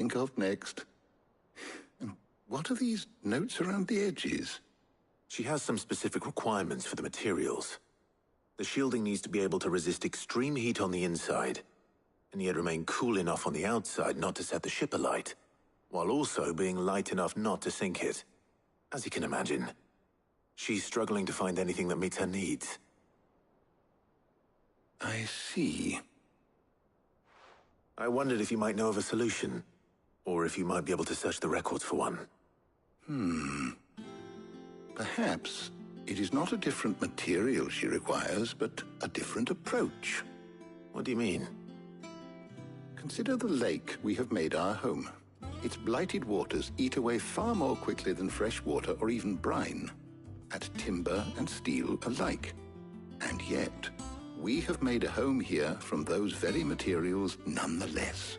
think of next. And what are these notes around the edges? She has some specific requirements for the materials. The shielding needs to be able to resist extreme heat on the inside, and yet remain cool enough on the outside not to set the ship alight, while also being light enough not to sink it. As you can imagine, she's struggling to find anything that meets her needs. I see. I wondered if you might know of a solution, or if you might be able to search the records for one. Perhaps it is not a different material she requires, but a different approach. What do you mean? Consider the lake we have made our home. Its blighted waters eat away far more quickly than fresh water or even brine, at timber and steel alike. And yet, we have made a home here from those very materials nonetheless.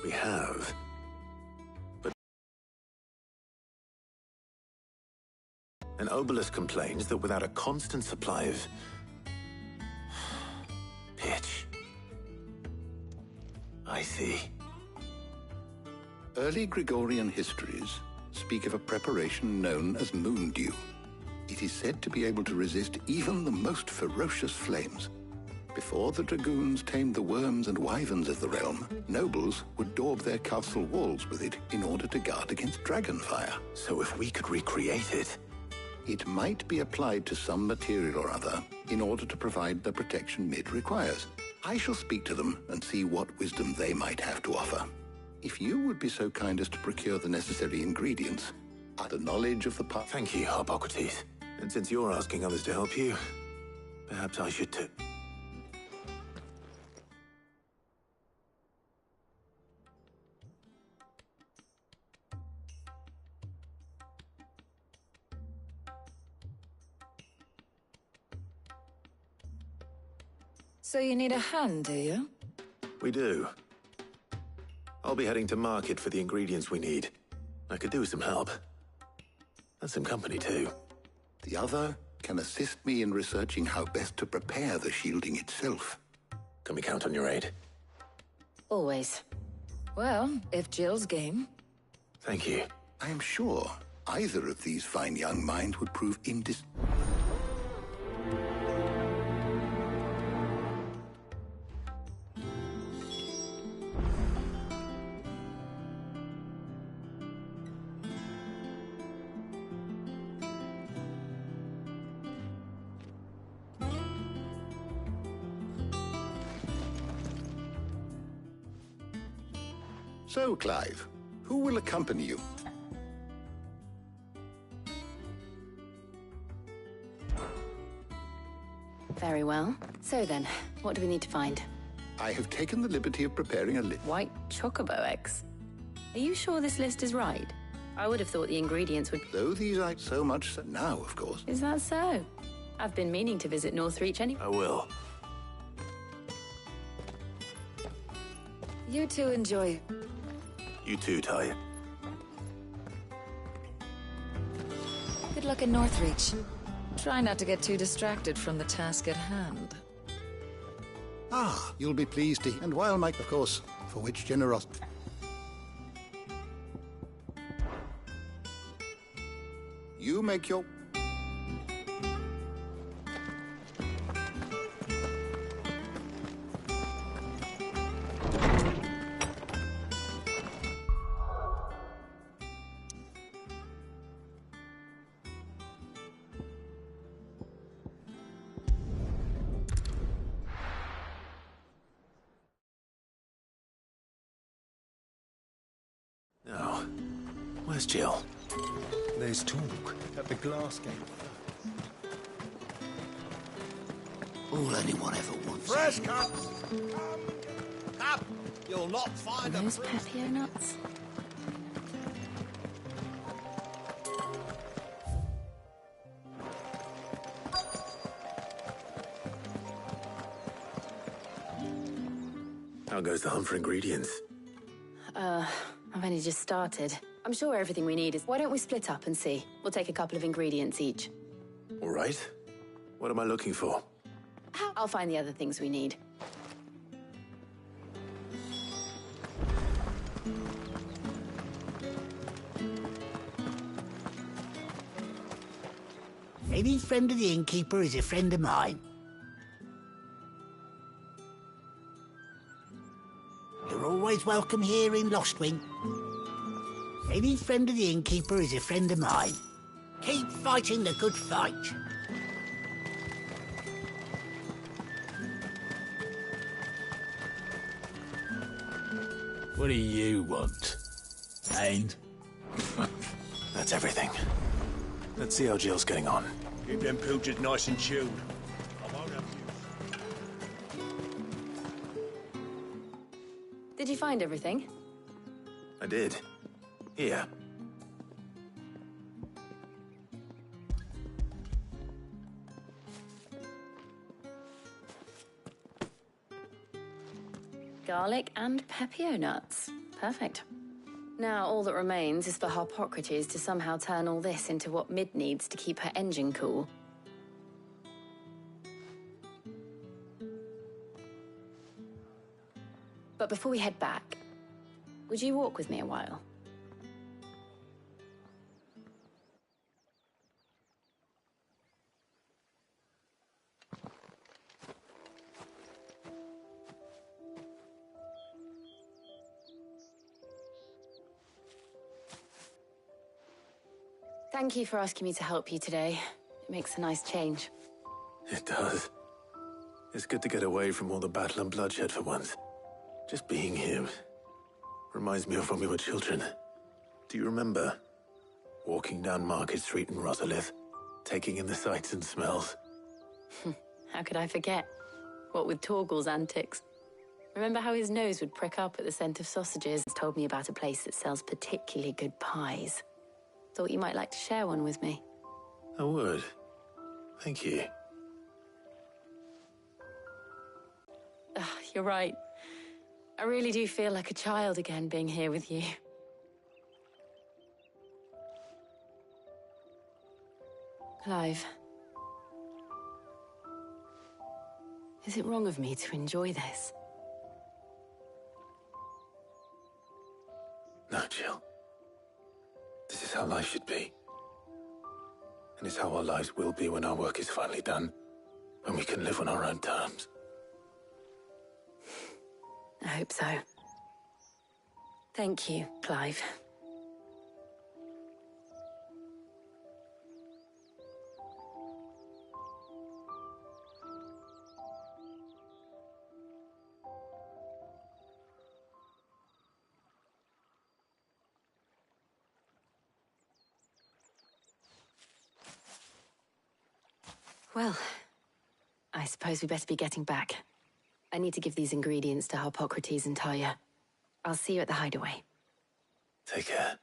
We have. But... An obelisk complains that without a constant supply of... pitch. I see. Early Gregorian histories speak of a preparation known as moon dew. It is said to be able to resist even the most ferocious flames. Before the dragoons tamed the worms and wyverns of the realm, nobles would daub their castle walls with it in order to guard against dragonfire. So if we could recreate it... It might be applied to some material or other in order to provide the protection Mid requires. I shall speak to them and see what wisdom they might have to offer. If you would be so kind as to procure the necessary ingredients, the knowledge of the path... Thank you, Hippocrates. And since you're asking others to help you, perhaps I should too. So you need a hand, do you? We do. I'll be heading to market for the ingredients we need. I could do with some help. And some company, too. The other can assist me in researching how best to prepare the shielding itself. Can we count on your aid? Always. Well, if Jill's game. Thank you. I am sure either of these fine young minds would prove So, Clive, who will accompany you? Very well. So then, what do we need to find? I have taken the liberty of preparing a list. White chocobo eggs. Are you sure this list is right? I would have thought the ingredients would... Though these are so much so now, of course. Is that so? I've been meaning to visit Northreach anyway. I will. You two enjoy. You too, Ty. Good luck in Northreach. Try not to get too distracted from the task at hand. Ah, you'll be pleased to... And while Mike, of course, for which generosity... You make your... Now, where's Jill? There's talk at the glass gate. All anyone ever wants. Fresh cuts! Up! You'll not Are find those Pepio nuts? How goes the hunt for ingredients? I've only just started. I'm sure everything we need is... Why don't we split up and see? We'll take a couple of ingredients each. All right. What am I looking for? I'll find the other things we need. Any friend of the innkeeper is a friend of mine. You're always welcome here in Lostwing. Any friend of the innkeeper is a friend of mine. Keep fighting the good fight. What do you want? And? That's everything. Let's see how Jill's getting on. Keep them pilchers nice and chilled. I won't have you. Did you find everything? I did. Here. Garlic and pepio nuts. Perfect. Now all that remains is for Harpocrates to somehow turn all this into what Mid needs to keep her engine cool. But before we head back, would you walk with me a while? Thank you for asking me to help you today. It makes a nice change. It does. It's good to get away from all the battle and bloodshed for once. Just being here reminds me of when we were children. Do you remember? Walking down Market Street in Rosalith, taking in the sights and smells. How could I forget? What with Torgal's antics. Remember how his nose would prick up at the scent of sausages? He's told me about a place that sells particularly good pies. Thought you might like to share one with me. I would. Thank you. You're right. I really do feel like a child again being here with you. Clive. Is it wrong of me to enjoy this? No, Jill. This is how life should be. And it's how our lives will be when our work is finally done. When we can live on our own terms. I hope so. Thank you, Clive. Well, I suppose we better be getting back. I need to give these ingredients to Harpocrates and Talia. I'll see you at the hideaway. Take care.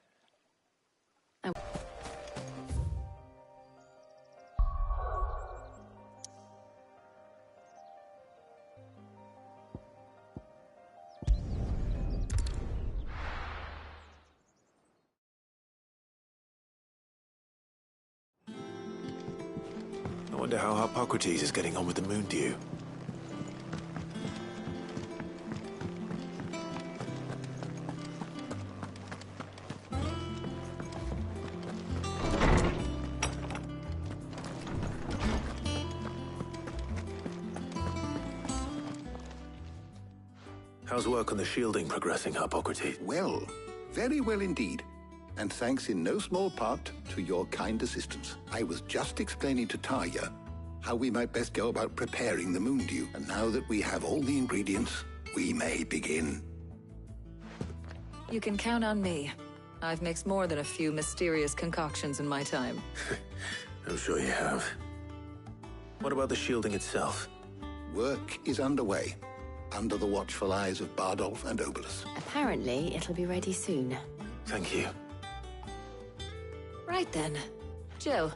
I wonder how Harpocrates is getting on with the moon dew. How's work on the shielding progressing, Harpocrates? Well, very well indeed. And thanks in no small part to your kind assistance. I was just explaining to Tarja how we might best go about preparing the moon dew. And now that we have all the ingredients, we may begin. You can count on me. I've mixed more than a few mysterious concoctions in my time. I'm sure you have. What about the shielding itself? Work is underway, under the watchful eyes of Bardolph and Obolus. Apparently, it'll be ready soon. Thank you. Right then. Jill,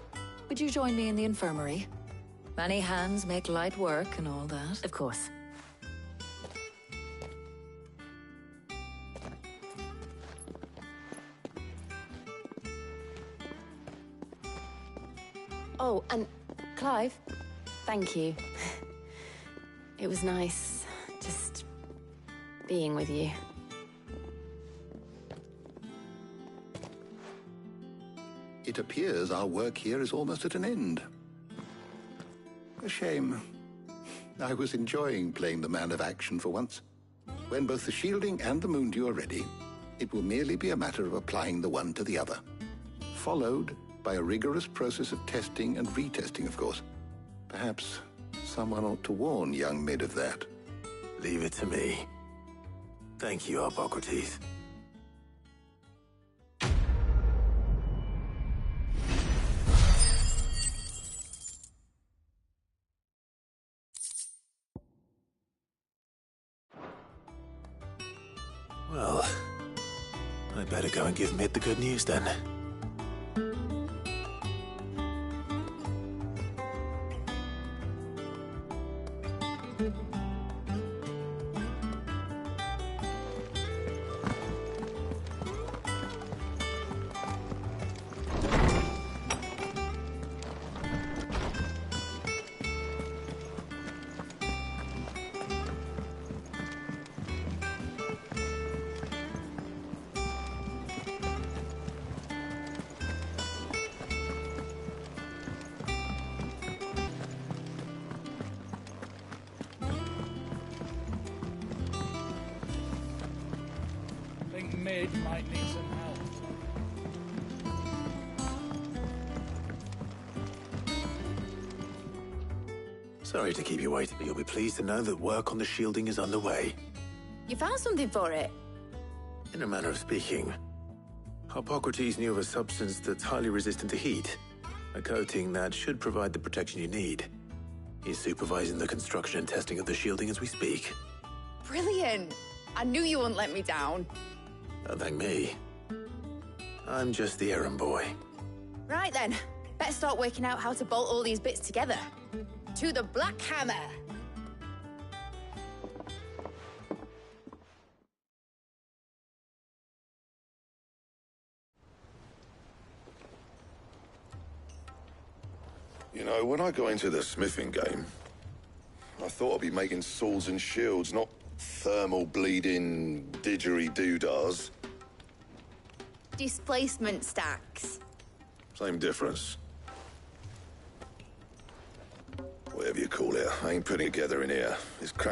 would you join me in the infirmary? Many hands make light work and all that. Of course. Oh, and Clive, thank you. It was nice just being with you. It appears our work here is almost at an end. A shame. I was enjoying playing the man of action for once. When both the shielding and the moon dew are ready, it will merely be a matter of applying the one to the other. Followed by a rigorous process of testing and retesting, of course. Perhaps someone ought to warn young Mid of that. Leave it to me. Thank you, Hippocrates. Well, I better go and give Mid the good news then. Think Mid might need some help. Sorry to keep you waiting, but you'll be pleased to know that work on the shielding is underway. You found something for it? In a manner of speaking, Hippocrates knew of a substance that's highly resistant to heat, a coating that should provide the protection you need. He's supervising the construction and testing of the shielding as we speak. Brilliant! I knew you wouldn't let me down. Don't thank me. I'm just the errand boy. Right then, better start working out how to bolt all these bits together. To the Black Hammer! You know, when I got into the smithing game, I thought I'd be making swords and shields, not thermal bleeding didgeridoo-dahs. Displacement stacks. Same difference. Whatever you call it, I ain't putting it together in here. It's cramped.